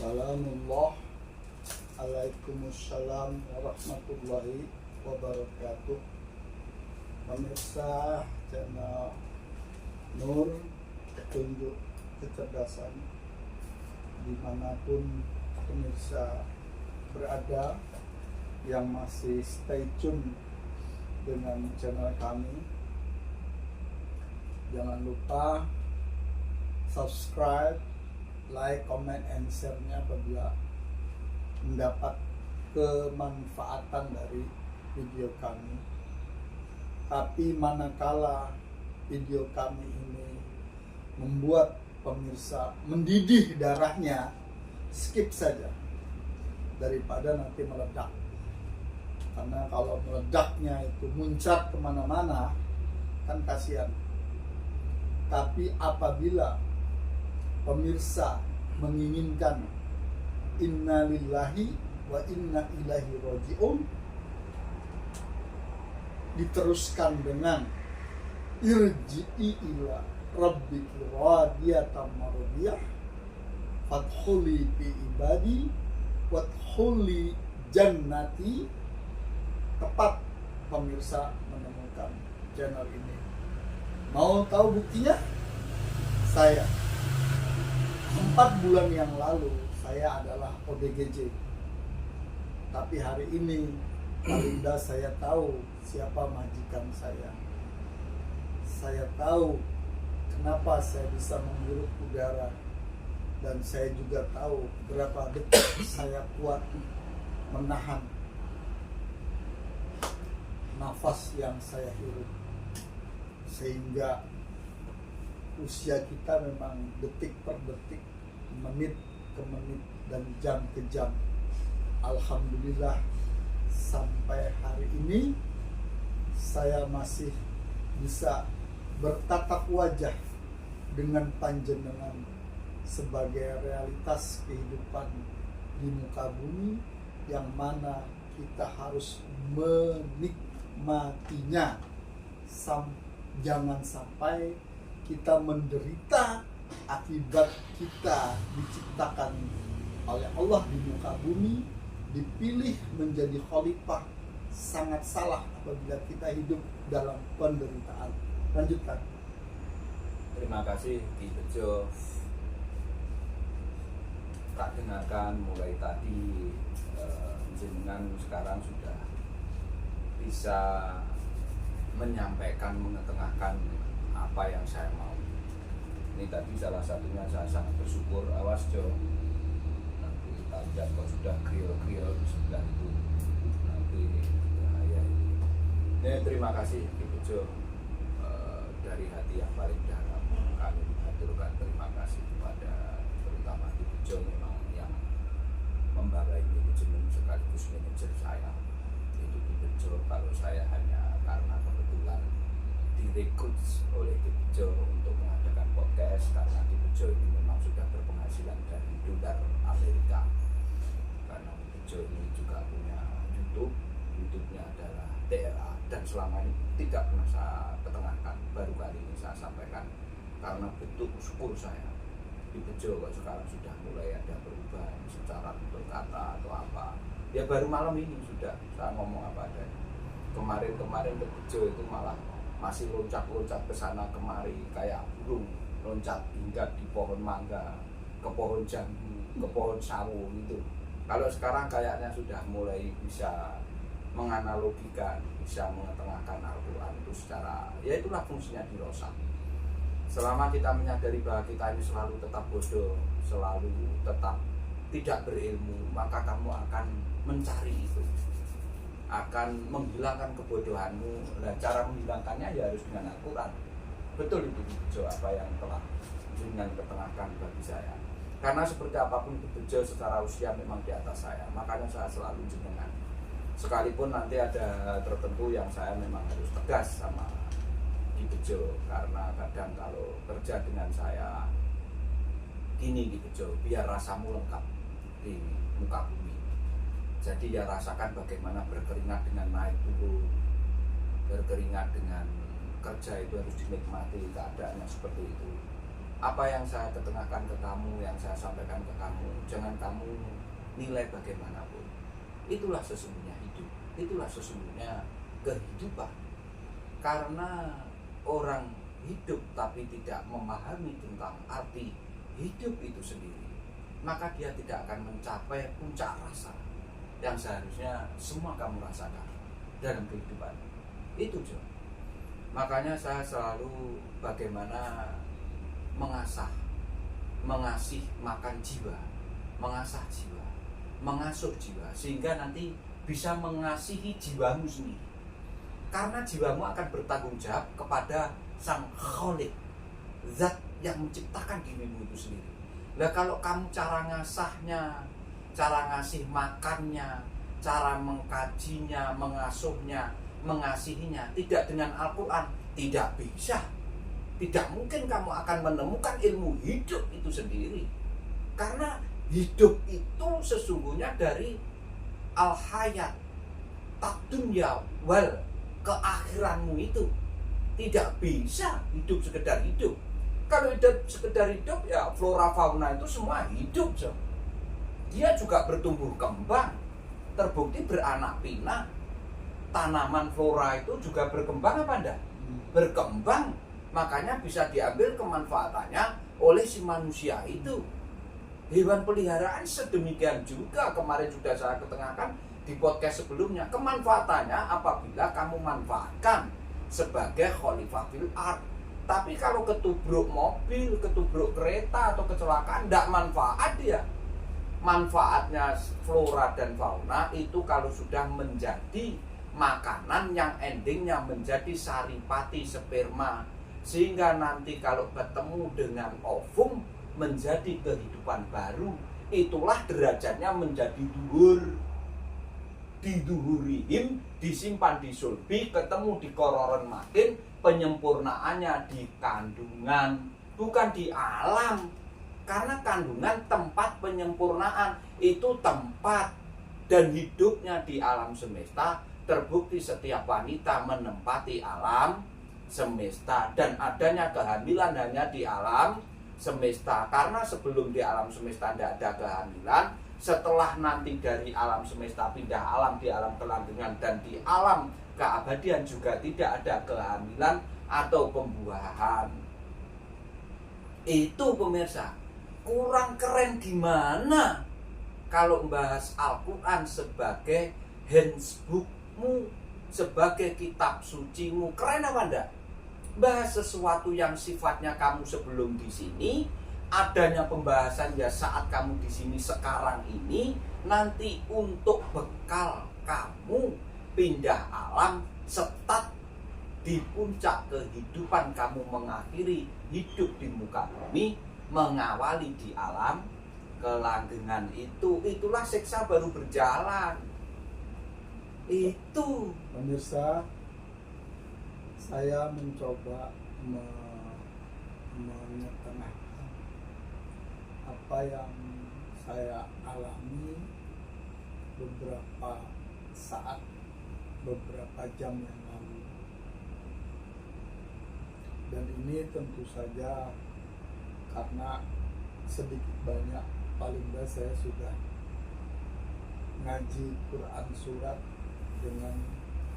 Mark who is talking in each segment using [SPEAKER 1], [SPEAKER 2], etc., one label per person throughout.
[SPEAKER 1] Salamullah. Waalaikumsalam warahmatullahi wabarakatuh. Pemirsa channel Nur Petunjuk Kecerdasan, dimanapun pemirsa berada yang masih stay tune dengan channel kami, jangan lupa subscribe, like, comment, and share-nya apabila mendapat kemanfaatan dari video kami. Tapi manakala video kami ini membuat pemirsa mendidih darahnya, skip saja daripada nanti meledak. Karena kalau meledaknya itu muncrat kemana-mana, kan kasihan. Tapi apabila pemirsa menginginkan inna lillahi wa inna ilaihi raji'un, diteruskan dengan irji'i ila rabbiki radiyatan mardiyah fadkhuli fi ibadi wadkhuli jannati, tepat pemirsa menemukan channel ini. Mau tahu buktinya? Saya 4 bulan yang lalu saya adalah ODGJ, tapi hari ini paling saya tahu siapa majikan saya. Saya tahu kenapa saya bisa menghirup udara, dan saya juga tahu berapa detik saya kuat menahan nafas yang saya hirup, sehingga usia kita memang detik per detik, menit ke menit, dan jam ke jam. Alhamdulillah sampai hari ini saya masih bisa bertatap wajah dengan panjenengan sebagai realitas kehidupan di muka bumi, yang mana kita harus menikmatinya. Jangan sampai kita menderita akibat kita diciptakan oleh Allah di muka bumi, dipilih menjadi khalifah. Sangat salah apabila kita hidup dalam penderitaan. Lanjutkan.
[SPEAKER 2] Terima kasih Ki Bejo. Tak dengarkan mulai tadi, jenengan sekarang sudah bisa menyampaikan, mengetengahkan apa yang saya mau. Ini tadi salah satunya saya sangat bersyukur. Awas Jo, nanti kita lihat kok sudah kriol-kriol di sebelah itu, nanti bahaya ini. Ini terima kasih Ki Bejo, dari hati yang paling dalam kami mengaturkan terima kasih kepada terutama Ki Bejo, memang yang membawahi manajemen sekaligus manajer saya itu Ki Bejo. Kalau saya hanya karena kebetulan direkrut oleh Ki Bejo untuk mengadakan podcast, karena Ki Bejo ini memang sudah berpenghasilan dari dolar Amerika. Karena Ki Bejo ini juga punya YouTube-nya adalah TRA, dan selama ini tidak pernah saya ketengahkan. Baru kali ini saya sampaikan karena bentuk syukur saya. Ki Bejo kok sekarang sudah mulai ada perubahan secara tutur kata atau apa. Ya baru malam ini sudah saya ngomong apa adanya. Kemarin Ki Bejo itu malah masih loncat-loncat ke sana kemari kayak burung, loncat hingga di pohon mangga, ke pohon jambu, ke pohon sawo gitu. Kalau sekarang kayaknya sudah mulai bisa menganalogikan, bisa mengetengahkan Al-Quran itu secara, ya itulah fungsinya di Rosa. Selama kita menyadari bahwa kita ini selalu tetap bodoh, selalu tetap tidak berilmu, maka kamu akan mencari itu, akan menghilangkan kebodohanmu. Nah, cara menghilangkannya ya harus dengan Al-Quran. Betul itu Bejo apa yang telah dengan ketengahkan bagi saya. Karena seperti apapun Bejo secara usia memang di atas saya, makanya saya selalu jenengan. Sekalipun nanti ada tertentu yang saya memang harus tegas sama Ki Bejo, karena kadang kalau kerja dengan saya gini Ki Bejo, biar rasamu lengkap di muka bumi. Jadi ya rasakan bagaimana berkeringat dengan naik turun, berkeringat dengan kerja itu harus dinikmati, keadaannya seperti itu. Apa yang saya ketengahkan ke kamu, yang saya sampaikan ke kamu, jangan kamu nilai bagaimanapun. Itulah sesungguhnya hidup, itulah sesungguhnya kehidupan. Karena orang hidup tapi tidak memahami tentang arti hidup itu sendiri, maka dia tidak akan mencapai puncak rasa yang seharusnya semua kamu rasakan dalam kehidupan. Itu Jo. Makanya saya selalu bagaimana mengasih makan jiwa, mengasah jiwa, mengasuh jiwa, sehingga nanti bisa mengasihi jiwamu sendiri. Karena jiwamu akan bertanggung jawab kepada Sang Khalik, zat yang menciptakan dirimu itu sendiri. Nah, kalau kamu cara ngasahnya, cara ngasih makannya, cara mengkajinya, mengasuhnya, mengasihinya tidak dengan Al-Quran, tidak bisa. Tidak mungkin kamu akan menemukan ilmu hidup itu sendiri. Karena hidup itu sesungguhnya dari al-hayat, tak-dunya wal, keakhiranmu itu. Tidak bisa hidup sekedar hidup. Kalau hidup sekedar hidup, ya flora fauna itu semua hidup. So. Dia juga bertumbuh kembang, terbukti beranak pinak. Tanaman flora itu juga berkembang apa enggak? Berkembang. Makanya bisa diambil kemanfaatannya oleh si manusia itu. Hewan peliharaan sedemikian juga. Kemarin sudah saya ketengahkan di podcast sebelumnya. Kemanfaatannya apabila kamu manfaatkan sebagai khalifah fil ard. Tapi kalau ketubruk mobil, ketubruk kereta atau kecelakaan, tidak manfaat dia. Manfaatnya flora dan fauna itu kalau sudah menjadi makanan yang endingnya menjadi saripati sperma, sehingga nanti kalau ketemu dengan ovum menjadi kehidupan baru. Itulah derajatnya menjadi duhur. Diduhurihim, disimpan di sulbi, ketemu di kororon makin, penyempurnaannya di kandungan, bukan di alam. Karena kandungan tempat penyempurnaan, itu tempat dan hidupnya di alam semesta. Terbukti setiap wanita menempati alam semesta, dan adanya kehamilan hanya di alam semesta. Karena sebelum di alam semesta tidak ada kehamilan, setelah nanti dari alam semesta pindah alam, di alam kelantungan dan di alam keabadian juga tidak ada kehamilan atau pembuahan. Itu pemirsa, kurang keren gimana kalau membahas Al-Quran sebagai handbookmu, sebagai kitab sucimu. Keren apa enggak? Bahas sesuatu yang sifatnya kamu sebelum di sini, adanya pembahasan ya saat kamu di sini sekarang ini, nanti untuk bekal kamu pindah alam, setat di puncak kehidupan kamu mengakhiri hidup di muka bumi, mengawali di alam kelanggengan itu. Itulah siksa baru berjalan. Itu
[SPEAKER 1] Pemirsa, saya mencoba mengetengahkan apa yang saya alami beberapa saat, beberapa jam yang lalu. Dan ini tentu saja karena sedikit banyak paling enggak saya sudah ngaji Quran surat dengan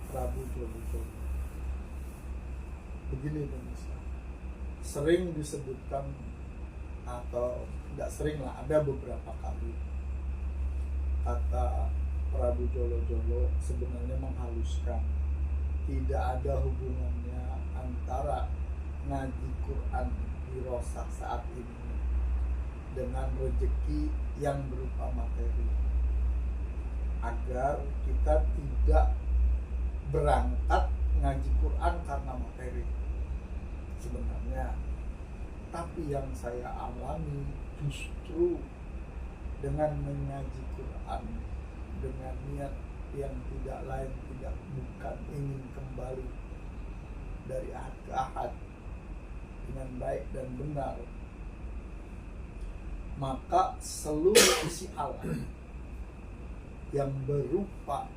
[SPEAKER 1] Prabu Jolo. Begini pemirsa, sering disebutkan atau tidak sering lah, ada beberapa kali kata Prabu Jolo sebenarnya menghaluskan. Tidak ada hubungannya antara ngaji Quran di Rosak saat ini dengan rezeki yang berupa materi, agar kita tidak berangkat ngaji Quran karena materi sebenarnya. Tapi yang saya alami justru dengan mengaji Quran dengan niat yang tidak lain tidak bukan ingin kembali dari ahad ke ahad dengan baik dan benar, maka seluruh isi alam yang berupa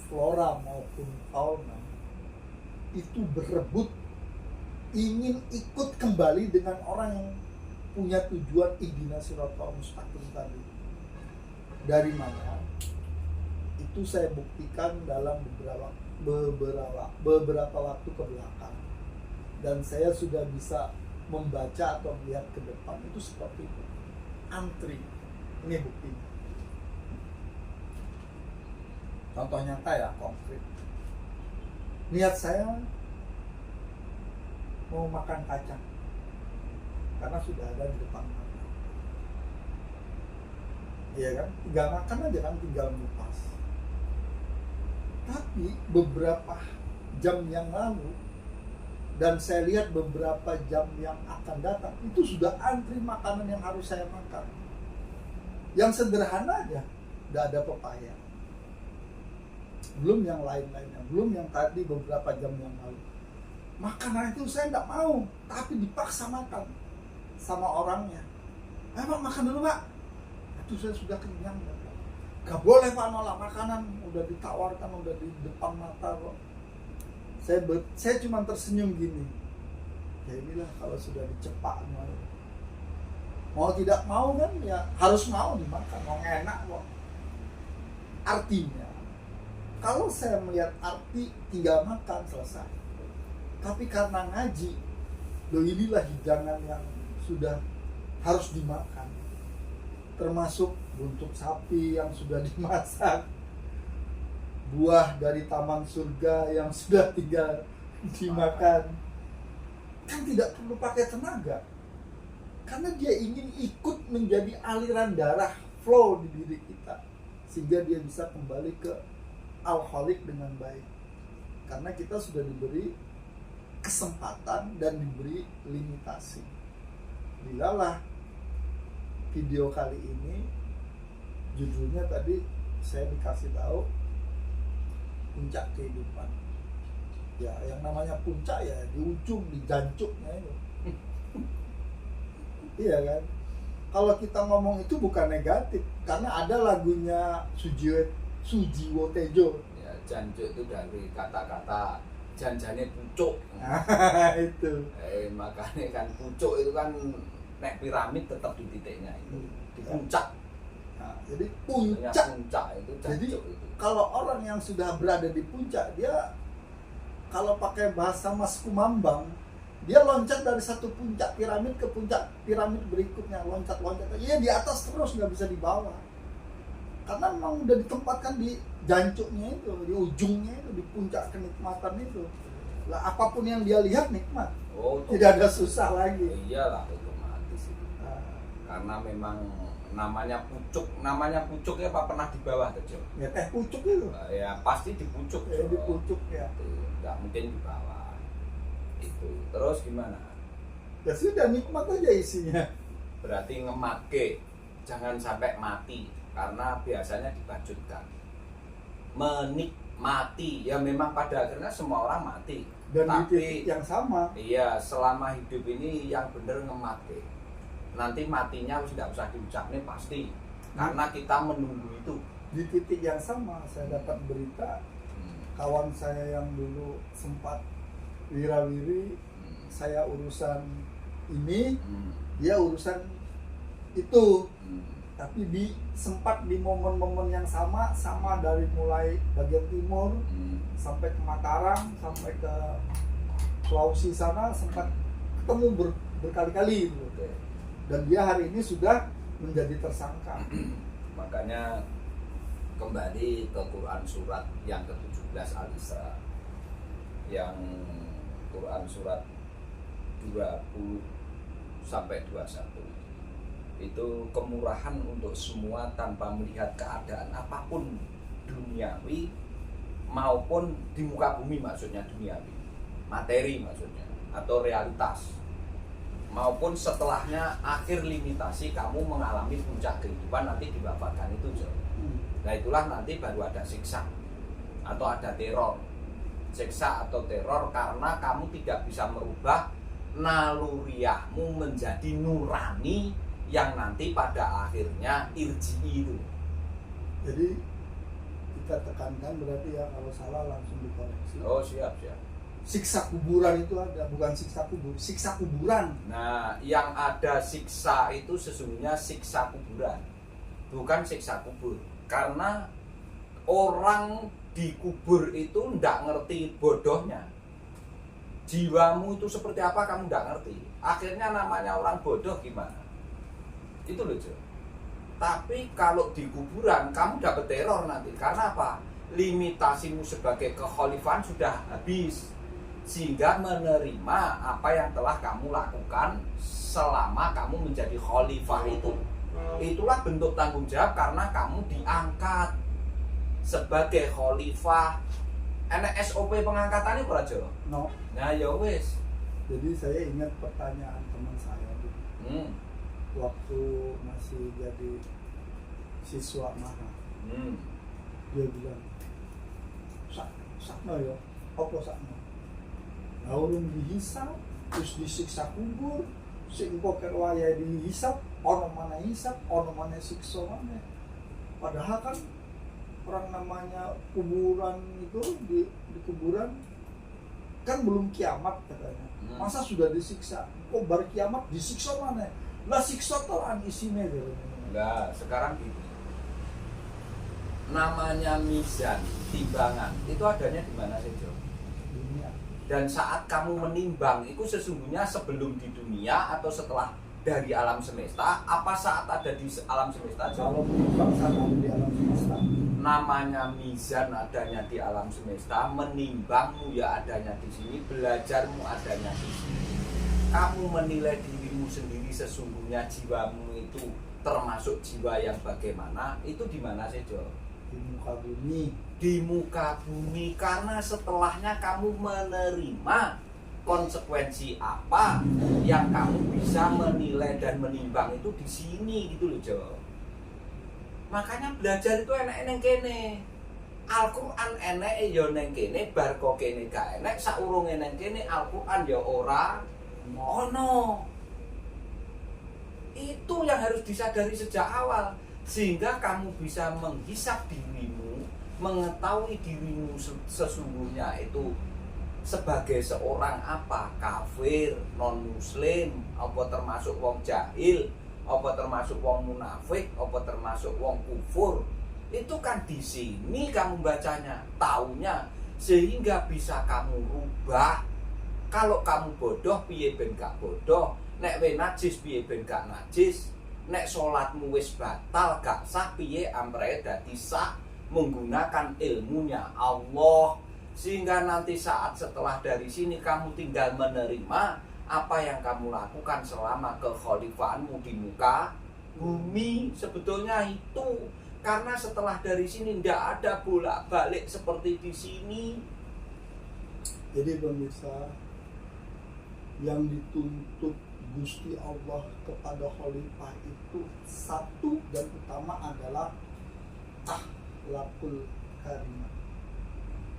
[SPEAKER 1] flora maupun fauna itu berebut ingin ikut kembali dengan orang yang punya tujuan ihdinas siratal mustaqim tadi. Dari mana? Itu saya buktikan dalam beberapa waktu ke belakang. Dan saya sudah bisa membaca atau melihat ke depan itu seperti itu. Antri. Ini buktinya. Contoh nyata ya, konkret. Niat saya mau makan kacang karena sudah ada di depan mata. Iya kan? Tinggal makan aja kan, tinggal ngupas. Tapi beberapa jam yang lalu dan saya lihat beberapa jam yang akan datang itu sudah antri makanan yang harus saya makan. Yang sederhana aja, udah ada pepaya. Belum yang lain-lainnya, belum yang tadi beberapa jam yang lalu. Makanan itu saya nggak mau, tapi dipaksa makan sama orangnya. Pak, makan dulu Pak. Itu saya sudah kenyang. Gak boleh Pak nolak makanan, udah ditawarkan, udah di depan mata kok. Saya cuma tersenyum gini. Ya inilah kalau sudah dicepak mau tidak mau kan ya harus mau dimakan, mau enak kok. Artinya kalau saya melihat arti tinggal makan selesai. Tapi karena ngaji, inilah hidangan yang sudah harus dimakan. Termasuk buntut sapi yang sudah dimasak, buah dari taman surga yang sudah tinggal dimakan. Kan tidak perlu pakai tenaga. Karena dia ingin ikut menjadi aliran darah, flow di diri kita. Sehingga dia bisa kembali ke al-khaliq dengan baik. Karena kita sudah diberi kesempatan dan diberi limitasi. Bilalah video kali ini judulnya tadi saya dikasih tahu puncak kehidupan. Ya, yang namanya puncak ya di ujung, di jancuknya itu. Iya kan? Kalau kita ngomong itu bukan negatif, karena ada lagunya Sujiwo Tejo.
[SPEAKER 2] Ya, jancuk itu dari kata-kata janjane pucuk.
[SPEAKER 1] Itu.
[SPEAKER 2] Makanya kan pucuk itu kan nek piramid tetap di titiknya itu, di puncak.
[SPEAKER 1] Nah, jadi puncak
[SPEAKER 2] itu jancuk. Jadi itu.
[SPEAKER 1] Kalau orang yang sudah berada di puncak, dia kalau pakai bahasa Mas Kumambang, dia loncat dari satu puncak piramid ke puncak piramid berikutnya, loncat-loncat aja. Ya di atas terus, nggak bisa di bawah. Karena memang udah ditempatkan di jancuknya itu, di ujungnya itu, di puncak kenikmatan itu. Lah apapun yang dia lihat nikmat. Tidak ada susah lagi.
[SPEAKER 2] Iyalah otomatis itu. Karena memang namanya pucuk ya Pak, pernah di bawah kecil.
[SPEAKER 1] Ya teh pucuk itu.
[SPEAKER 2] Ya pasti di pucuk.
[SPEAKER 1] Ya, di pucuk ya.
[SPEAKER 2] Nggak mungkin di bawah. Itu. Terus gimana?
[SPEAKER 1] Ya sudah nikmat aja isinya.
[SPEAKER 2] Berarti ngemake, jangan sampai mati. Karena biasanya dibajutkan menikmati, ya memang pada akhirnya semua orang mati.
[SPEAKER 1] Dan
[SPEAKER 2] tapi
[SPEAKER 1] yang sama.
[SPEAKER 2] Iya, selama hidup ini yang bener ngemake. Nanti matinya tidak usah diucapin pasti. Karena kita menunggu itu.
[SPEAKER 1] Di titik yang sama saya dapat berita kawan saya yang dulu sempat wirawiri, saya urusan ini, dia urusan itu. Tapi sempat di momen-momen yang sama dari mulai bagian timur sampai ke Mataram, sampai ke Sulawesi sana, sempat ketemu berkali-kali gitu. Dan dia hari ini sudah menjadi tersangka.
[SPEAKER 2] Makanya kembali ke Quran surat yang ke-17 Al-Isra, yang Quran surat 20 sampai 21. Itu kemurahan untuk semua tanpa melihat keadaan apapun duniawi maupun di muka bumi, maksudnya duniawi, materi maksudnya, atau realitas, maupun setelahnya akhir limitasi kamu mengalami puncak kehidupan nanti dibapakan itu. Nah itulah nanti baru ada siksa atau ada teror. Siksa atau teror karena kamu tidak bisa merubah naluriahmu menjadi nurani yang nanti pada akhirnya irji itu.
[SPEAKER 1] Jadi kita tekankan berarti ya, kalau salah langsung dikoreksi.
[SPEAKER 2] Oh siap.
[SPEAKER 1] siksa kuburan itu ada, bukan siksa kubur, siksa kuburan.
[SPEAKER 2] Nah, yang ada siksa itu sesungguhnya siksa kuburan, bukan siksa kubur. Karena orang dikubur itu ndak ngerti bodohnya. Jiwamu itu seperti apa kamu ndak ngerti. Akhirnya namanya orang bodoh gimana? Itu loh, Jo. Tapi kalau di kuburan kamu dapat teror nanti. Karena apa? Limitasimu sebagai kekhalifahan sudah habis. Sehingga menerima apa yang telah kamu lakukan selama kamu menjadi khalifah itu. Itulah bentuk tanggung jawab karena kamu diangkat sebagai khalifah. Enak SOP pengangkatan itu aja.
[SPEAKER 1] No.
[SPEAKER 2] Nah ya wis.
[SPEAKER 1] Jadi saya ingat pertanyaan teman saya waktu masih jadi siswa maha. Dia bilang, sakno ya, apa sakno? Urung dihisap, terus disiksa kubur, sing poker waya dihisap, ono mana hisap, ono mana siksa mana. Padahal kan orang namanya kuburan itu di kuburan kan belum kiamat katanya. Masa sudah disiksa? Kok baru kiamat disiksa mana? Lah siksa tolan isinya gitu.
[SPEAKER 2] Nah, sekarang gini. Namanya mizan, timbangan, itu adanya di mana sih, Jo?
[SPEAKER 1] Dunia.
[SPEAKER 2] Dan saat kamu menimbang itu sesungguhnya sebelum di dunia atau setelah dari alam semesta, apa saat ada di alam semesta?
[SPEAKER 1] Kalau menimbang saat ada di alam semesta.
[SPEAKER 2] Namanya mizan adanya di alam semesta, menimbangmu ya adanya di sini, belajarmu adanya di sini. Kamu menilai dirimu sendiri sesungguhnya jiwamu itu termasuk jiwa yang bagaimana? Itu di mana sih, Jo?
[SPEAKER 1] Di muka bumi.
[SPEAKER 2] Di muka bumi, karena setelahnya kamu menerima konsekuensi apa yang kamu bisa menilai dan menimbang itu di sini gitu loh, Jo. Makanya belajar itu enak-enak kene. Al-Qur'an enak ya neng kene, bar kok kene gak enak, saurunge neng kene Al-Qur'an ya ora ono. Itu yang harus disadari sejak awal sehingga kamu bisa menghisap dirimu, mengetahui dirimu sesungguhnya itu sebagai seorang apa, kafir, non muslim, apa termasuk wong jahil, apa termasuk wong munafik, apa termasuk wong kufur. Itu kan di sini kamu bacanya, taunya, sehingga bisa kamu rubah. Kalau kamu bodoh piye ben gak bodoh, nek we najis piye ben gak najis, nek salatmu wis batal gak sah piye amrene dadi sah menggunakan ilmunya Allah. Sehingga nanti saat setelah dari sini kamu tinggal menerima apa yang kamu lakukan selama kekhalifahanmu di muka bumi. Sebetulnya itu karena setelah dari sini tidak ada bolak-balik seperti di sini.
[SPEAKER 1] Jadi pemirsa, yang dituntut Gusti Allah kepada khalifah itu satu dan utama adalah akhlakul karimah,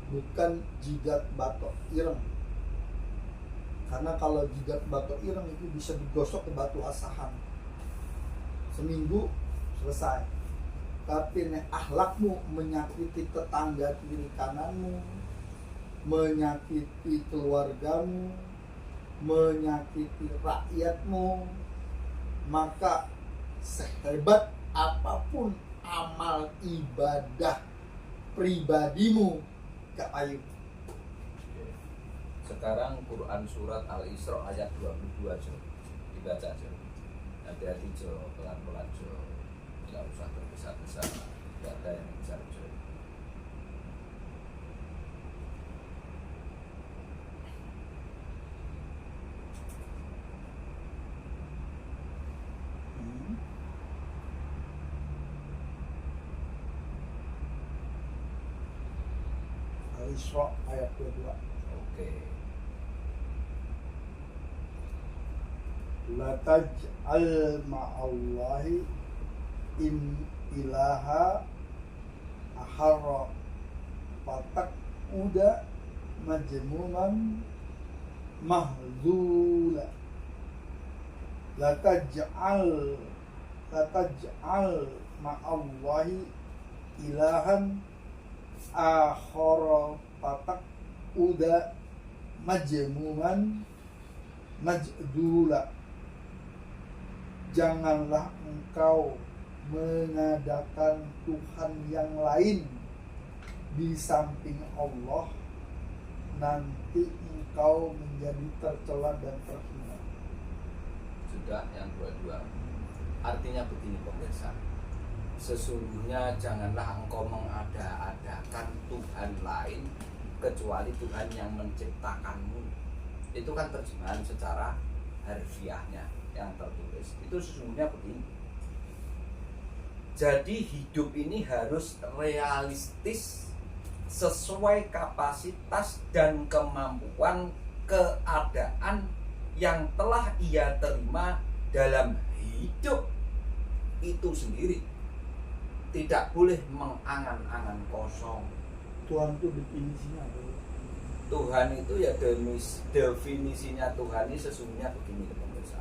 [SPEAKER 1] bukan jidat batok ireng. Karena kalau jidat batok ireng itu bisa digosok ke batu asahan, seminggu selesai. Tapi nek akhlakmu menyakiti tetangga kiri kananmu, menyakiti keluargamu, menyakiti rakyatmu, maka sehebat apapun amal ibadah pribadimu gak payu.
[SPEAKER 2] Sekarang Quran surat Al-Isra ayat 22 Jo. Dibaca Jo. Hati-hati Jo, pelan-pelan Jo. Gak usah tergesa-gesa. Gak ada yang besar Jo.
[SPEAKER 1] Al-Isra ayat 22.
[SPEAKER 2] Oke.
[SPEAKER 1] La taj'al ma'allahi in ilaha aharra fatak uda majmuman mahzula. La taj'al ma'allahi ilahan akhara fatak uda majmu'an majdula. Janganlah engkau mengadakan Tuhan yang lain di samping Allah, nanti engkau menjadi tercela dan terhina.
[SPEAKER 2] Sudah yang dua-dua. Artinya begini pemirsa, sesungguhnya janganlah engkau mengada-adakan Tuhan lain kecuali Tuhan yang menciptakanmu. Itu kan terjemahan secara harfiahnya yang tertulis. Itu sesungguhnya begini. Jadi hidup ini harus realistis, sesuai kapasitas dan kemampuan keadaan yang telah ia terima dalam hidup itu sendiri. Tidak boleh mengangan-angan kosong.
[SPEAKER 1] Tuhan itu definisinya apa?
[SPEAKER 2] Tuhan itu ya definisinya Tuhan ini sesungguhnya begini pemirsa.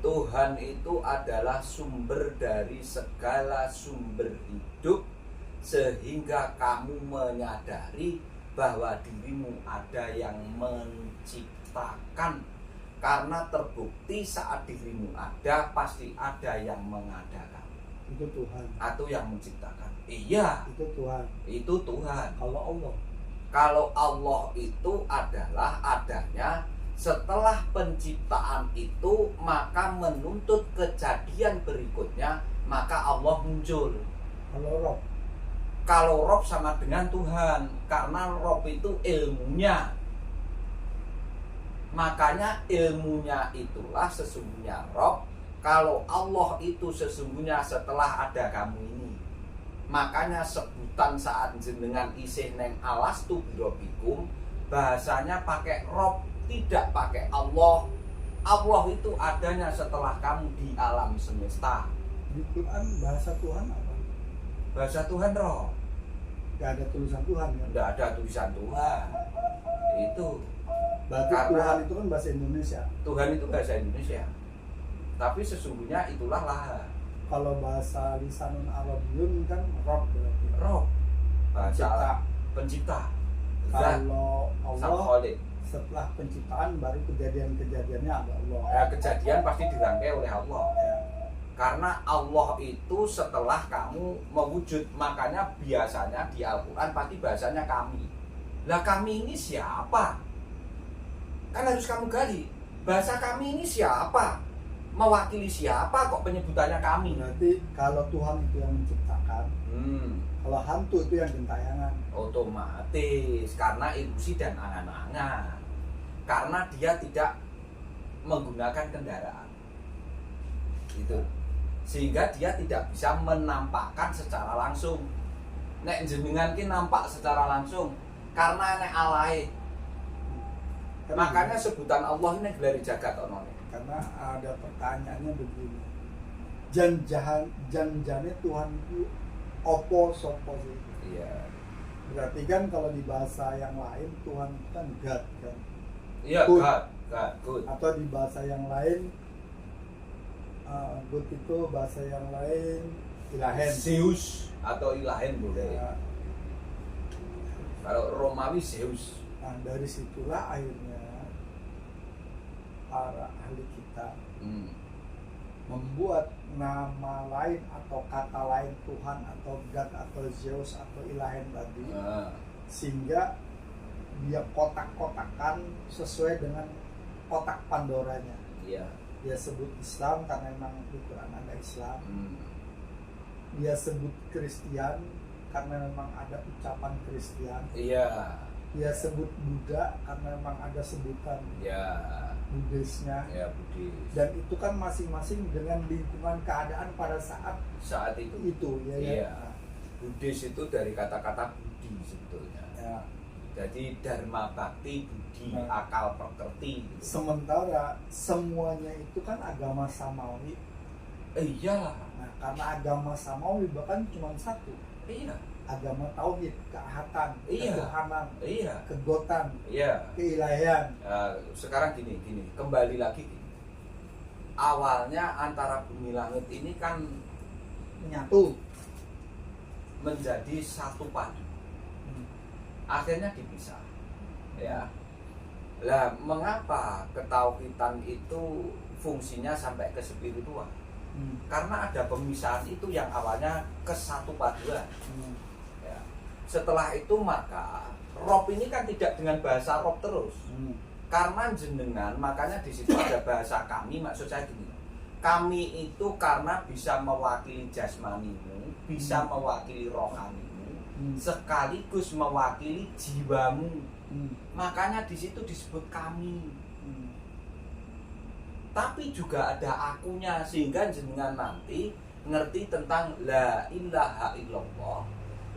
[SPEAKER 2] Tuhan itu adalah sumber dari segala sumber hidup, sehingga kamu menyadari bahwa dirimu ada yang menciptakan. Karena terbukti saat dirimu ada, pasti ada yang mengadakan.
[SPEAKER 1] Itu Tuhan.
[SPEAKER 2] Atau yang menciptakan. Iya,
[SPEAKER 1] Itu Tuhan.
[SPEAKER 2] itu Tuhan.
[SPEAKER 1] Kalau Allah,
[SPEAKER 2] Kalau Allah itu adalah adanya setelah penciptaan itu, maka menuntut kejadian berikutnya, maka Allah muncul.
[SPEAKER 1] kalau Rob,
[SPEAKER 2] Kalau Rob sama dengan Tuhan, karena Rob itu ilmunya. Makanya ilmunya itulah sesungguhnya Rob. Kalau Allah itu sesungguhnya setelah ada kamu ini. Makanya sebutan saat jenengan isih neng alastu birobikum, bahasanya pakai Rob, tidak pakai Allah. Allah itu adanya setelah kamu di alam semesta.
[SPEAKER 1] di Quran bahasa Tuhan apa?
[SPEAKER 2] Bahasa Tuhan Rob.
[SPEAKER 1] Gak ada tulisan Tuhan ya?
[SPEAKER 2] Tidak ada tulisan Tuhan. Itu
[SPEAKER 1] Berarti
[SPEAKER 2] Karena-
[SPEAKER 1] Tuhan itu kan bahasa Indonesia.
[SPEAKER 2] Tuhan itu bahasa Indonesia. Tapi sesungguhnya itulah laha.
[SPEAKER 1] Kalau bahasa lisanun Arabiyun kan Rob berarti.
[SPEAKER 2] Rob, bahasa
[SPEAKER 1] Pencipta.
[SPEAKER 2] pencipta. Zat,
[SPEAKER 1] Kalau
[SPEAKER 2] sang
[SPEAKER 1] Allah
[SPEAKER 2] Khalik.
[SPEAKER 1] setelah penciptaan baru kejadian-kejadiannya ada Allah.
[SPEAKER 2] Ya, kejadian pasti dirangkai oleh Allah.
[SPEAKER 1] Ya.
[SPEAKER 2] Karena Allah itu setelah kamu mewujud, makanya biasanya di Al-Quran pasti bahasanya kami. Lah kami ini siapa? Kan harus kamu gali. Bahasa kami ini siapa? Mewakili siapa kok penyebutannya kami?
[SPEAKER 1] Berarti kalau Tuhan itu yang menciptakan,
[SPEAKER 2] Hmm,
[SPEAKER 1] kalau hantu itu yang gentayangan.
[SPEAKER 2] otomatis karena ilusi dan angan-angan. Karena dia tidak menggunakan kendaraan. Gitu. Sehingga dia tidak bisa menampakkan secara langsung. Nek jenengan ki nampak secara langsung karena nek alai.
[SPEAKER 1] Kan
[SPEAKER 2] Makanya sebutan Allah ini gelari jagat ono.
[SPEAKER 1] karena ada pertanyaannya begini. Janjane Tuhan itu opo sopo sih?
[SPEAKER 2] Iya.
[SPEAKER 1] Berarti kan kalau di bahasa yang lain Tuhan itu kan God kan.
[SPEAKER 2] Iya,
[SPEAKER 1] Good.
[SPEAKER 2] good.
[SPEAKER 1] Atau di bahasa yang lain good itu bahasa yang lain ilahen.
[SPEAKER 2] Zeus atau Ilahen boleh.
[SPEAKER 1] Ya,
[SPEAKER 2] Kalau Romawi Zeus.
[SPEAKER 1] nah dari situlah akhirnya para ahli kita
[SPEAKER 2] Hmm.
[SPEAKER 1] membuat nama lain atau kata lain Tuhan atau God atau Zeus atau ilahen tadi,
[SPEAKER 2] Nah,
[SPEAKER 1] sehingga dia kotak-kotakan sesuai dengan kotak Pandoranya.
[SPEAKER 2] iya.
[SPEAKER 1] Dia sebut Islam karena memang di Quran ada Islam.
[SPEAKER 2] Hmm.
[SPEAKER 1] Dia sebut Kristen karena memang ada ucapan Kristen.
[SPEAKER 2] Iya.
[SPEAKER 1] Dia sebut Buddha karena memang ada sebutan
[SPEAKER 2] Ya,
[SPEAKER 1] Buddhisnya.
[SPEAKER 2] ya Buddhis.
[SPEAKER 1] Dan itu kan masing-masing dengan lingkungan keadaan pada saat
[SPEAKER 2] Saat itu
[SPEAKER 1] ya.
[SPEAKER 2] Iya. Buddhis itu dari kata-kata Budi sebetulnya.
[SPEAKER 1] Ya.
[SPEAKER 2] Jadi Dharma Bakti Budi
[SPEAKER 1] Nah.
[SPEAKER 2] akal pekerti. Gitu.
[SPEAKER 1] Sementara semuanya itu kan agama samawi.
[SPEAKER 2] Iya.
[SPEAKER 1] Nah, karena agama samawi bahkan cuma satu,
[SPEAKER 2] Iya.
[SPEAKER 1] agama tauhid, keahatan,
[SPEAKER 2] Iya.
[SPEAKER 1] ketuhanan,
[SPEAKER 2] Iya.
[SPEAKER 1] kegotan,
[SPEAKER 2] Iya.
[SPEAKER 1] keilahian.
[SPEAKER 2] Sekarang gini, kembali lagi gini. Awalnya antara bumi langit ini kan
[SPEAKER 1] Menyatu.
[SPEAKER 2] menjadi satu padu. Akhirnya dipisah. Ya. Lah, mengapa ketauhidan itu fungsinya sampai ke spiritual? Karena ada pemisahan itu yang awalnya kesatupaduan. Ya. Setelah itu maka Rob ini kan tidak dengan bahasa Rob terus. Karena jenengan, makanya di situ ada bahasa kami, maksud saya gini. Kami itu karena bisa mewakili jasmanimu, bisa mewakili rohanimu, sekaligus mewakili jiwamu. Makanya di situ disebut kami. Tapi juga ada akunya, sehingga jenengan nanti ngerti tentang la ilaha illallah,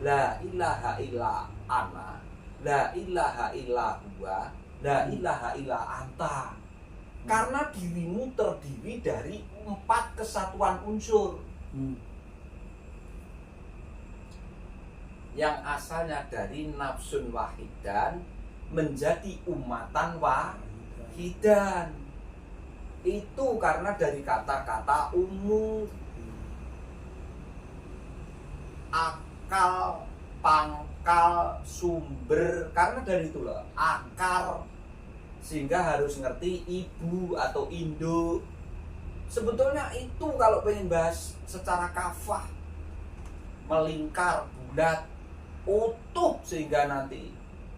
[SPEAKER 2] la ilaha illa ana, la ilaha illa huwa, la ilaha illa anta. Karena dirimu terdiri dari 4 kesatuan unsur yang asalnya dari nafsun wahidan menjadi umatan wahidan. Itu karena dari kata-kata umum, akal, pangkal, sumber. Karena dari itulah akar, sehingga harus ngerti ibu atau induk. Sebetulnya itu kalau pengen bahas secara kafah, melingkar, bulat, utuh, sehingga nanti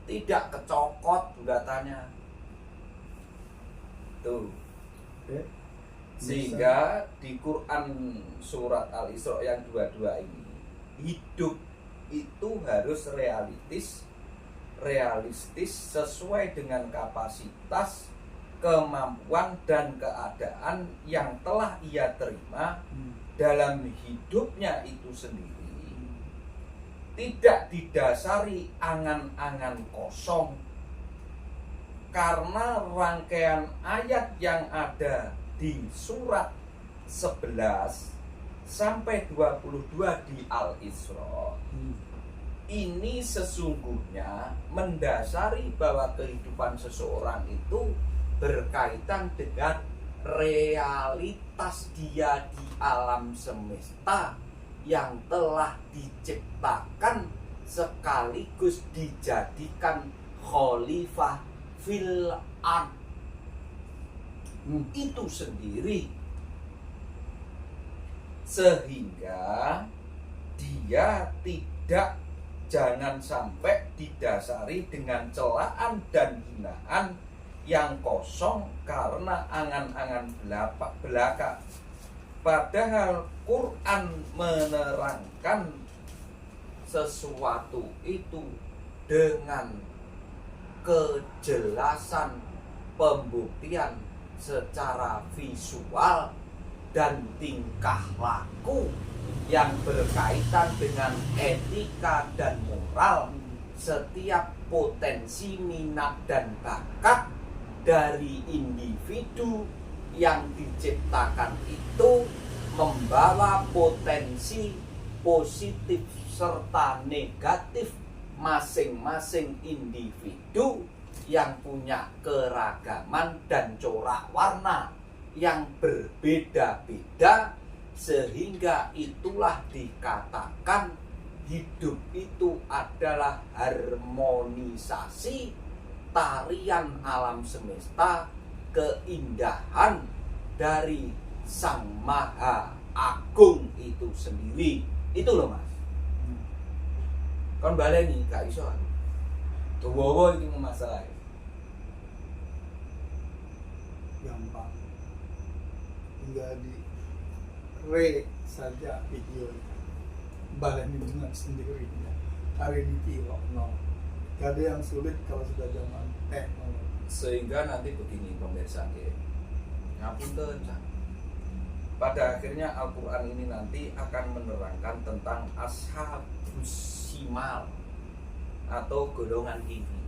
[SPEAKER 2] tidak kecokot bulatannya tuh. Sehingga di Quran surat Al-Isra yang 22 ini, hidup itu harus realistis sesuai dengan kapasitas, kemampuan dan keadaan yang telah ia terima dalam hidupnya itu sendiri. Tidak didasari angan-angan kosong, karena rangkaian ayat yang ada di surat 11 sampai 22 di Al-Isra ini sesungguhnya mendasari bahwa kehidupan seseorang itu berkaitan dengan realitas dia di alam semesta yang telah diciptakan sekaligus dijadikan khalifah fil ard. Itu sendiri, sehingga dia tidak, jangan sampai didasari dengan celaan dan hinaan yang kosong karena angan-angan belaka. Padahal Quran menerangkan sesuatu itu dengan kejelasan pembuktian secara visual dan tingkah laku yang berkaitan dengan etika dan moral. Setiap potensi minat dan bakat dari individu yang diciptakan itu membawa potensi positif serta negatif masing-masing individu yang punya keragaman dan corak warna yang berbeda-beda, sehingga itulah dikatakan hidup itu adalah harmonisasi tarian alam semesta, keindahan dari Sang Maha Agung itu sendiri. Itu loh Mas. Kon baleni gak iso. Dawa iki masalah.
[SPEAKER 1] Gampang. Tinggal di saja video baleni dengan sendirinya. Hari ini no. Gak ada yang sulit kalau sudah zaman teknologi.
[SPEAKER 2] Sehingga nanti begini pemirsa ya. Ngapunten. Pada akhirnya Al-Quran ini nanti akan menerangkan tentang ashabus simal atau golongan ini.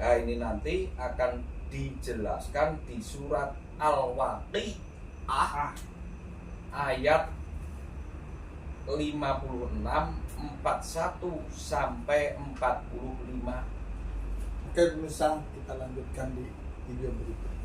[SPEAKER 2] Nah, ini nanti akan dijelaskan di surat Al-Waqi'ah ayat 56, 41 sampai 45.
[SPEAKER 1] Oke, bisa kita lanjutkan di video berikutnya.